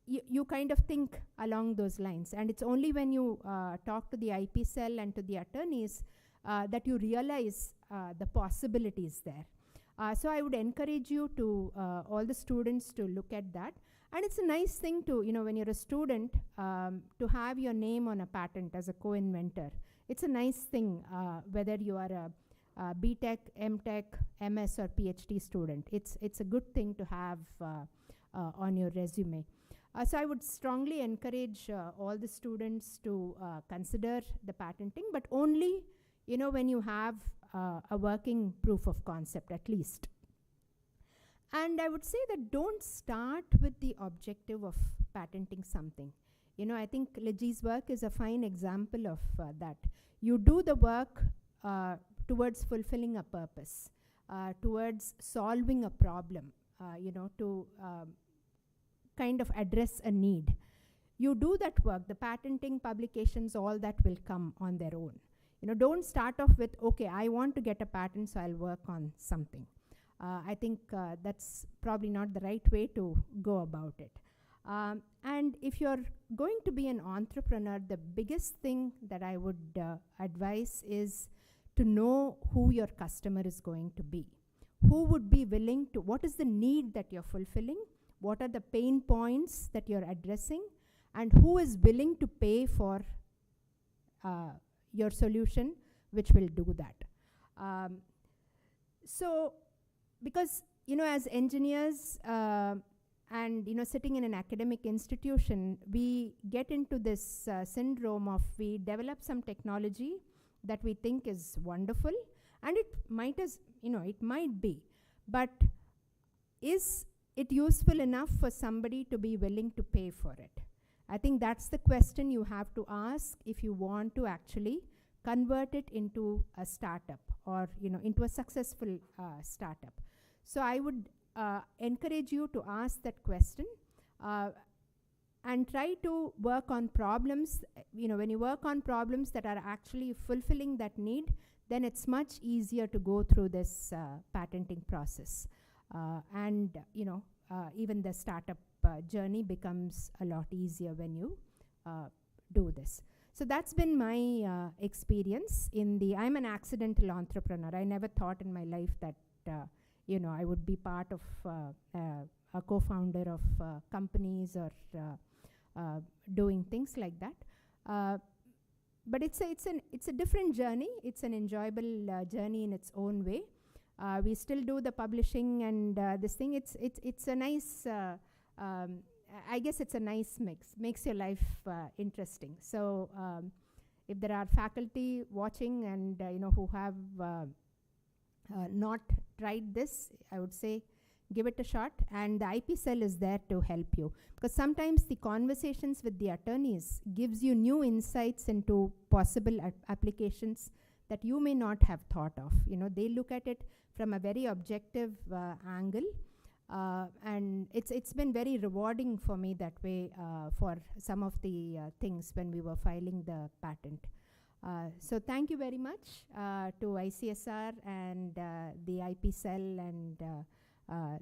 You kind of think along those lines. And it's only when you talk to the IP cell and to the attorneys that you realize the possibilities there. So I would encourage you to, all the students, to look at that. And it's a nice thing to, when you're a student, to have your name on a patent as a co-inventor. It's a nice thing, whether you are a BTech, MTech, MS or PhD student. It's a good thing to have on your resume. So I would strongly encourage all the students to consider the patenting, but only, when you have a working proof of concept at least. And I would say that don't start with the objective of patenting something. I think Liji's work is a fine example of that. You do the work towards fulfilling a purpose, towards solving a problem, to kind of address a need. You do that work, the patenting, publications, all that will come on their own. Don't start off with, okay, I want to get a patent, so I'll work on something. I think that's probably not the right way to go about it. And if you're going to be an entrepreneur, the biggest thing that I would advise is to know who your customer is going to be. Who would be willing to, what is the need that you're fulfilling? What are the pain points that you're addressing? And who is willing to pay for your solution, which will do that? So, because, as engineers and, sitting in an academic institution, we get into this syndrome of we develop some technology that we think is wonderful, and it might be, but is it useful enough for somebody to be willing to pay for it? I think that's the question you have to ask if you want to actually convert it into a startup or, into a successful startup. So I would encourage you to ask that question and try to work on problems. When you work on problems that are actually fulfilling that need, then it's much easier to go through this patenting process. And even the startup journey becomes a lot easier when you do this. So that's been my experience I'm an accidental entrepreneur. I never thought in my life that, I would be part of a co-founder of companies or doing things like that. But it's a different journey. It's an enjoyable journey in its own way. We still do the publishing and this thing. It's a nice, I guess it's a nice mix. Makes your life interesting. So if there are faculty watching and who have not tried this, I would say give it a shot. And the IP cell is there to help you, because sometimes the conversations with the attorneys gives you new insights into possible applications that you may not have thought of. They look at it from a very objective angle. And it's been very rewarding for me that way for some of the things when we were filing the patent. So thank you very much to IC&SR and the IP cell and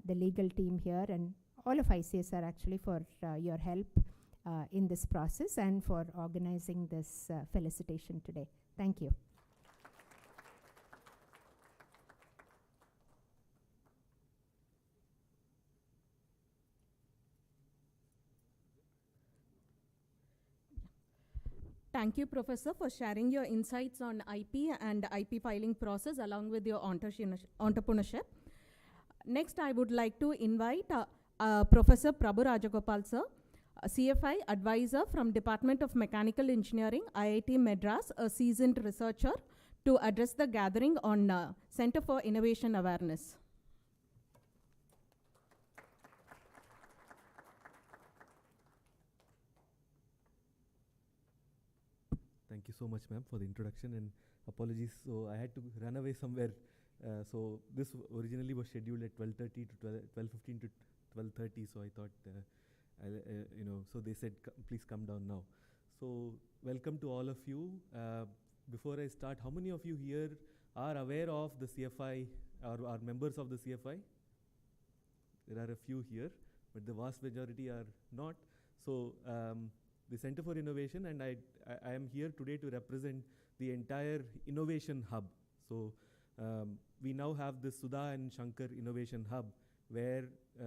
the legal team here, and all of IC&SR actually, for your help in this process and for organizing this felicitation today. Thank you. Thank you, Professor, for sharing your insights on IP and IP filing process along with your entrepreneurship. Next, I would like to invite Professor Prabhu Rajagopal, sir. A CFI advisor from Department of Mechanical Engineering, IIT Madras, a seasoned researcher, to address the gathering on Center for Innovation Awareness. Thank you so much, ma'am, for the introduction, and apologies. So I had to run away somewhere. So this originally was scheduled at 12:30 to 12:15 to 12:30. So I thought, so they said, please come down now. So welcome to all of you. Before I start, how many of you here are aware of the CFI or are members of the CFI? There are a few here, but the vast majority are not. So the Center for Innovation, and I am here today to represent the entire innovation hub. So we now have the Sudha and Shankar Innovation Hub, where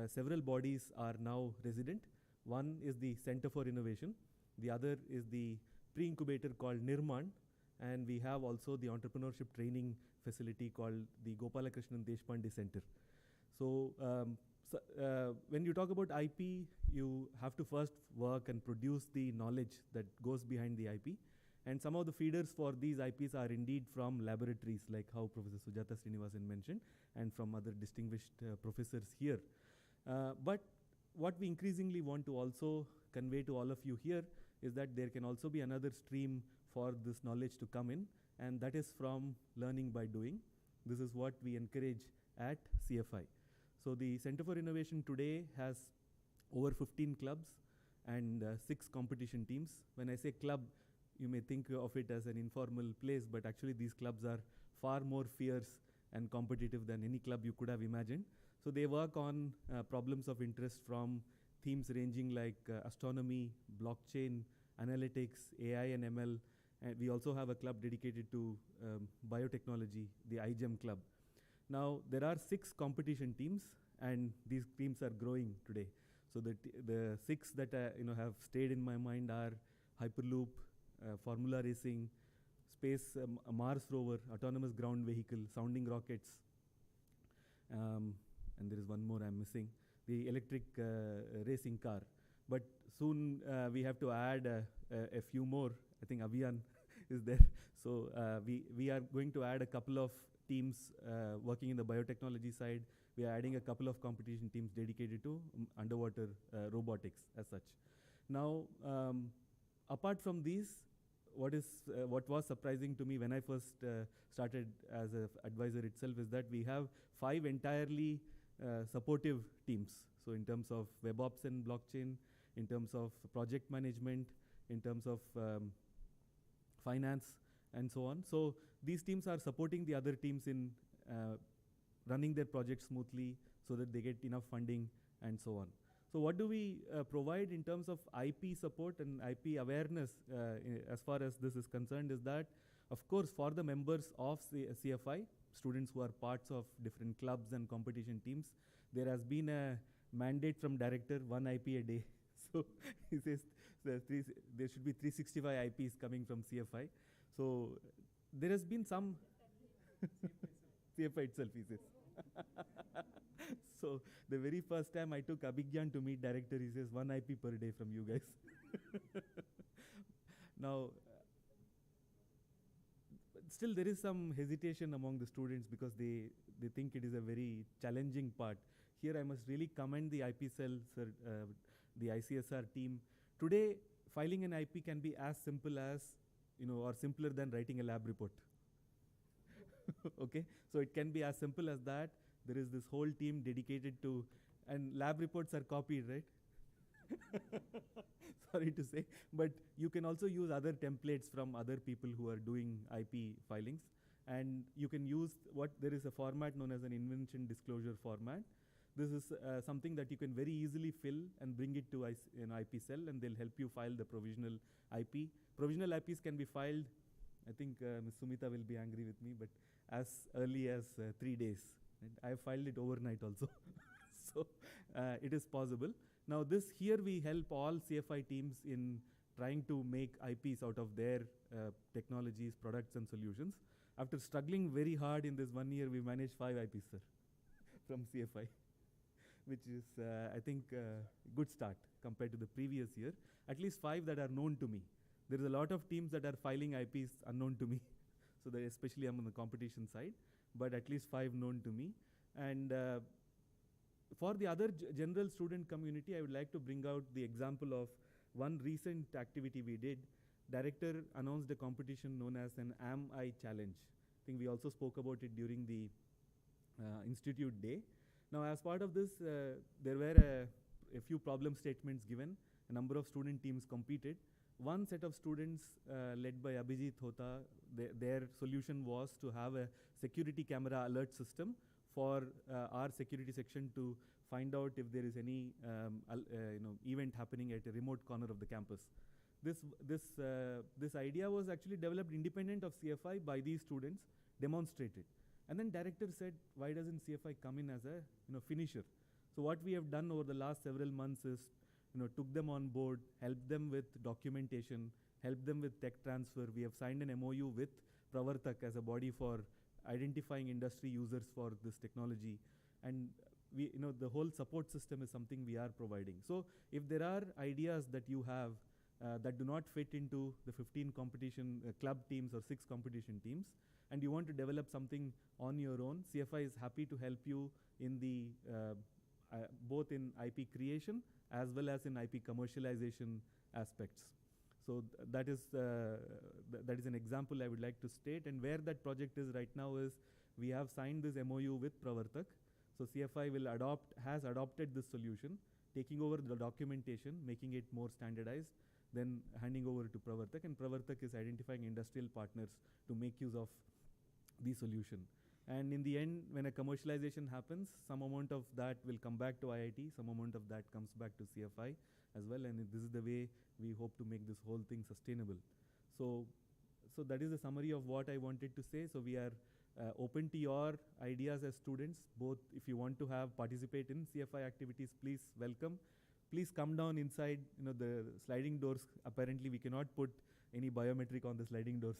several bodies are now resident. One is the Center for Innovation, the other is the pre-incubator called Nirman, and we have also the entrepreneurship training facility called the Gopalakrishnan Deshpande Center. So when you talk about IP, you have to first work and produce the knowledge that goes behind the IP. And some of the feeders for these IPs are indeed from laboratories, like how Professor Sujata Srinivasan mentioned, and from other distinguished professors here. But what we increasingly want to also convey to all of you here is that there can also be another stream for this knowledge to come in, and that is from learning by doing. This is what we encourage at CFI. So the Center for Innovation today has over 15 clubs and 6 competition teams. When I say club, you may think of it as an informal place, but actually these clubs are far more fierce and competitive than any club you could have imagined. So they work on problems of interest from themes ranging like astronomy, blockchain, analytics, AI and ML. And we also have a club dedicated to biotechnology, the iGEM club. Now, there are 6 competition teams, and these teams are growing today. So the 6 that have stayed in my mind are Hyperloop, Formula Racing, Space, Mars rover, autonomous ground vehicle, sounding rockets, and there is one more I'm missing, the electric racing car. But soon we have to add a few more. I think Avian is there. So we are going to add a couple of teams working in the biotechnology side. We are adding a couple of competition teams dedicated to underwater robotics as such. Now, apart from these, what was surprising to me when I first started as an advisor itself is that we have 5 entirely supportive teams. So in terms of WebOps and blockchain, in terms of project management, in terms of finance, and so on. So these teams are supporting the other teams in running their projects smoothly so that they get enough funding and so on. So what do we provide in terms of IP support and IP awareness as far as this is concerned is that, of course, for the members of CFI, students who are parts of different clubs and competition teams, there has been a mandate from director, 1 IP a day. So he says there should be 365 IPs coming from CFI. So there has been some CFI itself, he says. So the very first time I took Abhigyan to meet director, he says 1 IP per day from you guys. Now, still there is some hesitation among the students because they think it is a very challenging part. Here I must really commend the IP cell, the IC&SR team. Today, filing an IP can be as simple as, or simpler than writing a lab report. Okay, so it can be as simple as that. There is this whole team dedicated to, and lab reports are copied, right? Sorry to say, but you can also use other templates from other people who are doing IP filings, and you can use there is a format known as an invention disclosure format. This is something that you can very easily fill and bring it to IP cell, and they'll help you file the provisional IP. Provisional IPs can be filed, I think Ms. Sumita will be angry with me, but as early as 3 days. And I filed it overnight also. So it is possible. Now here we help all CFI teams in trying to make IPs out of their technologies, products and solutions. After struggling very hard in this 1 year, we managed 5 IPs, sir, from CFI. which is, I think, good start compared to the previous year. At least 5 that are known to me. There is a lot of teams that are filing IPs unknown to me. So that especially I'm on the competition side, but at least 5 known to me. And for the other general student community, I would like to bring out the example of one recent activity we did. Director announced a competition known as an Am I Challenge. I think we also spoke about it during the Institute Day. Now, as part of this, there were a few problem statements given. A number of student teams competed. One set of students led by Abhijit Hota, their solution was to have a security camera alert system for our security section to find out if there is any event happening at a remote corner of the campus. This idea was actually developed independent of CFI by these students, demonstrated. And then director said, why doesn't CFI come in as a finisher? So what we have done over the last several months is took them on board, helped them with documentation, helped them with tech transfer. We have signed an MOU with Pravartak as a body for identifying industry users for this technology. And we, the whole support system is something we are providing. So if there are ideas that you have that do not fit into the 15 competition club teams or 6 competition teams, and you want to develop something on your own, CFI is happy to help you in the both in IP creation as well as in IP commercialization aspects. So that is an example I would like to state. And where that project is right now is we have signed this MOU with Pravartak. So CFI has adopted this solution, taking over the documentation, making it more standardized, then handing over to Pravartak. And Pravartak is identifying industrial partners to make use of the solution. And in the end, when a commercialization happens, some amount of that will come back to IIT, some amount of that comes back to CFI as well. And this is the way we hope to make this whole thing sustainable. So that is a summary of what I wanted to say. So we are open to your ideas as students, both if you want to participate in CFI activities, please welcome. Please come down inside, the sliding doors. Apparently we cannot put any biometric on the sliding doors.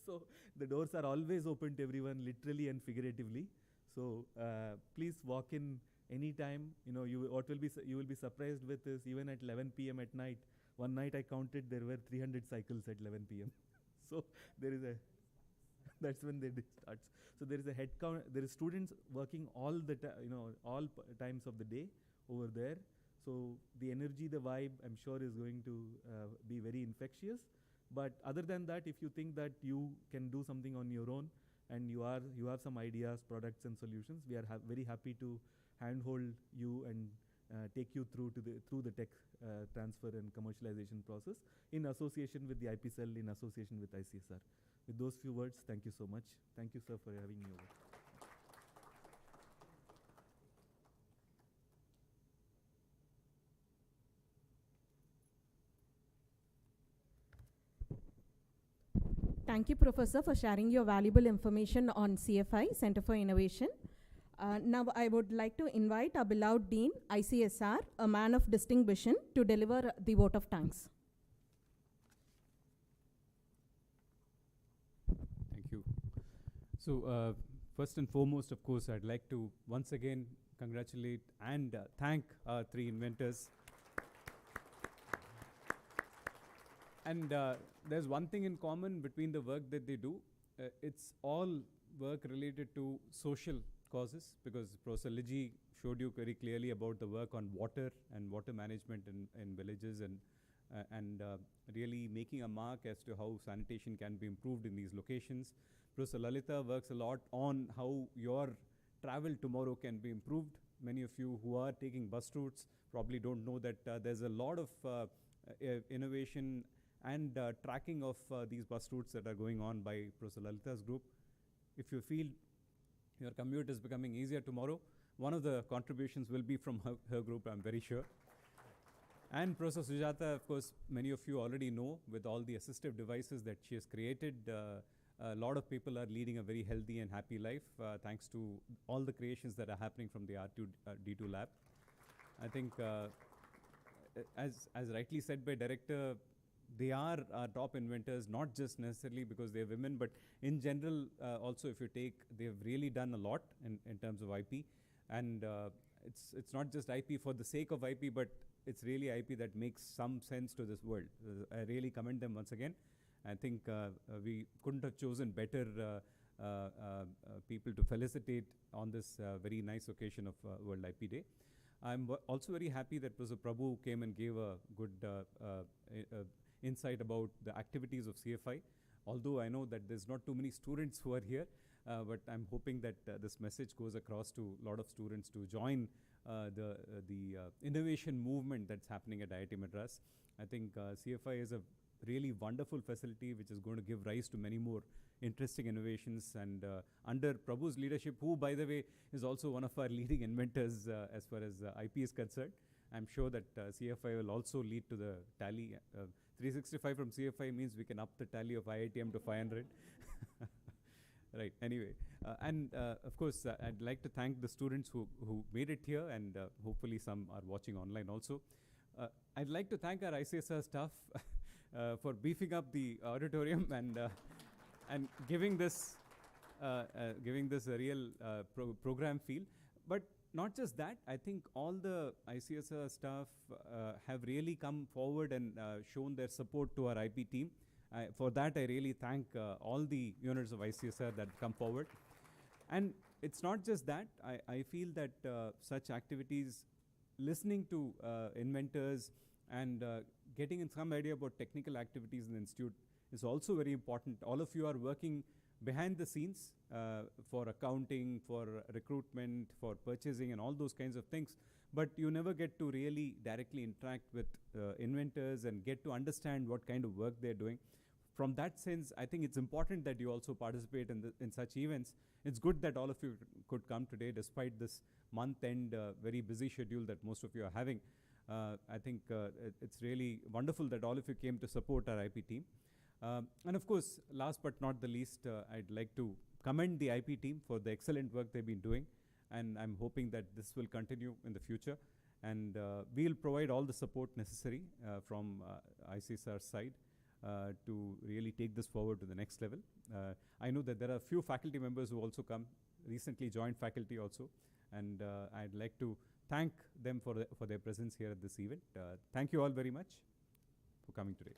So the doors are always open to everyone, literally and figuratively. So please walk in anytime. You will be surprised with is even at 11 p.m. at night. One night I counted there were 300 cycles at 11 p.m. So there is that's when they starts. So there is a head count. There is students working all the all times of the day over there. So the energy, the vibe, I'm sure is going to be very infectious. But other than that, if you think that you can do something on your own and you have some ideas, products and solutions, we are very happy to handhold you and take you through the tech transfer and commercialization process in association with the IP cell, in association with IC&SR. With those few words, thank you so much. Thank you, sir, for having me over. Thank you, Professor, for sharing your valuable information on CFI, Center for Innovation. Now I would like to invite our beloved Dean, IC&SR, a man of distinction, to deliver the vote of thanks. Thank you. So first and foremost, of course, I'd like to once again congratulate and thank our 3 inventors. And there's one thing in common between the work that they do. It's all work related to social causes, because Professor Liji showed you very clearly about the work on water and water management in villages and really making a mark as to how sanitation can be improved in these locations. Professor Lalitha works a lot on how your travel tomorrow can be improved. Many of you who are taking bus routes probably don't know that there's a lot of innovation and tracking of these bus routes that are going on by Professor Lalitha's group. If you feel your commute is becoming easier tomorrow, one of the contributions will be from her group, I'm very sure. And Professor Sujata, of course, many of you already know, with all the assistive devices that she has created, a lot of people are leading a very healthy and happy life thanks to all the creations that are happening from the R2D2 lab. I think, as rightly said by Director, they are our top inventors, not just necessarily because they're women, but in general, also if you take, they've really done a lot in terms of IP. And it's not just IP for the sake of IP, but it's really IP that makes some sense to this world. I really commend them once again. I think we couldn't have chosen better people to felicitate on this very nice occasion of World IP Day. I'm also very happy that Professor Prabhu came and gave a good insight about the activities of CFI. Although I know that there's not too many students who are here, but I'm hoping that this message goes across to a lot of students to join the innovation movement that's happening at IIT Madras. I think CFI is a really wonderful facility which is going to give rise to many more interesting innovations, and under Prabhu's leadership, who by the way is also one of our leading inventors as far as IP is concerned, I'm sure that CFI will also lead to the tally. 365 from CFI means we can up the tally of IITM to 500. Right, anyway. Of course, I'd like to thank the students who made it here, and hopefully some are watching online also. I'd like to thank our IC&SR staff for beefing up the auditorium and giving this a real program feel. But not just that, I think all the IC&SR staff have really come forward and shown their support to our IP team. For that, I really thank all the units of IC&SR that come forward. And it's not just that. I feel that such activities, listening to inventors and getting in some idea about technical activities in the institute is also very important. All of you are working behind the scenes for accounting, for recruitment, for purchasing and all those kinds of things. But you never get to really directly interact with inventors and get to understand what kind of work they're doing. From that sense, I think it's important that you also participate in such events. It's good that all of you could come today despite this month-end very busy schedule that most of you are having. I think it's really wonderful that all of you came to support our IP team. And of course, last but not the least, I'd like to commend the IP team for the excellent work they've been doing. And I'm hoping that this will continue in the future. And we'll provide all the support necessary from IC&SR's side to really take this forward to the next level. I know that there are a few faculty members who also recently joined faculty also. And I'd like to thank them for their presence here at this event. Thank you all very much for coming today.